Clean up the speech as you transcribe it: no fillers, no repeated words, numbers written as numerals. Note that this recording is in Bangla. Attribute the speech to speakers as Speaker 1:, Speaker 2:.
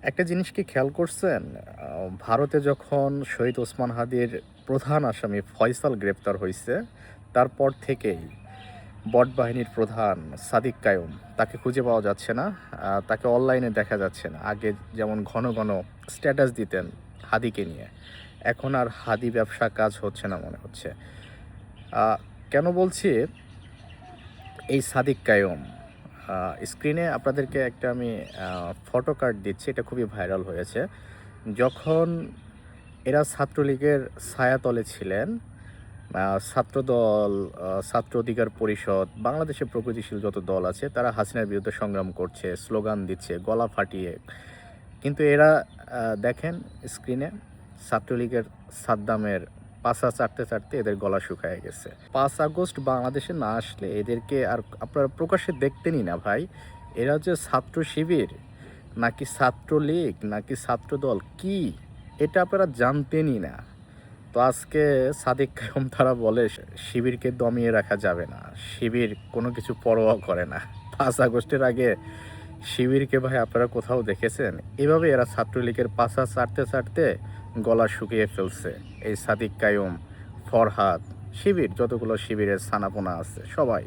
Speaker 1: একটা জিনিস কি খেয়াল করছেন? ভারতে যখন শহীদ ওসমান হাদির প্রধান আসামি ফয়সাল গ্রেপ্তার হইছে, তারপর থেকেই বটবাহিনীর প্রধান সাদিক কায়ুম তাকে খুঁজে পাওয়া যাচ্ছে না। তাকে অনলাইনে দেখা যাচ্ছে না। আগে যেমন ঘন, ঘন স্ট্যাটাস দিতেন হাদিকে নিয়ে। এখন আর হাদি ব্যবসা কাজ হচ্ছে না মনে হচ্ছে। আ কেন বলছি? এই সাদিক কায়ুম স্ক্রিনে আপনাদেরকে একটা আমি ফটো কার্ড দিচ্ছি। এটা খুবই ভাইরাল হয়েছে। যখন এরা ছাত্রলীগের ছায়াতলে ছিলেন, ছাত্রদল, ছাত্র অধিকার পরিষদ, বাংলাদেশের প্রগতিশীল যত দল আছে তারা হাসিনার বিরুদ্ধে সংগ্রাম করছে, স্লোগান দিচ্ছে, গলা ফাটিয়ে। কিন্তু এরা দেখেন স্ক্রিনে ছাত্রলীগের সাদ্দামের পাছা চাটতে, চাটতে এদের গলা শুকায় গেছে। ৫ আগস্ট বাংলাদেশে না আসলে এদেরকে আর আপনারা প্রকাশ্যে দেখতেনই না ভাই। এরা যে ছাত্র শিবির, নাকি ছাত্রলীগ, নাকি ছাত্রদল কি? এটা আপনারা জানতেনই না। তো আজকে সাদিক কায়ুম তারা বলে শিবিরকে দমিয়ে রাখা যাবে না। শিবির কোনো কিছু পরোয়া করে না। ৫ আগস্টের আগে শিবিরকে ভাই আপনারা কোথাও দেখেছেন? এভাবে এরা ছাত্রলীগের পাছা চাটতে, চাটতে গলা শুকিয়ে ফেলছে। এই সাদিক কায়ুম, ফরহাদ, শিবির যতগুলো শিবিরের ছানাপোনা আছে সবাই।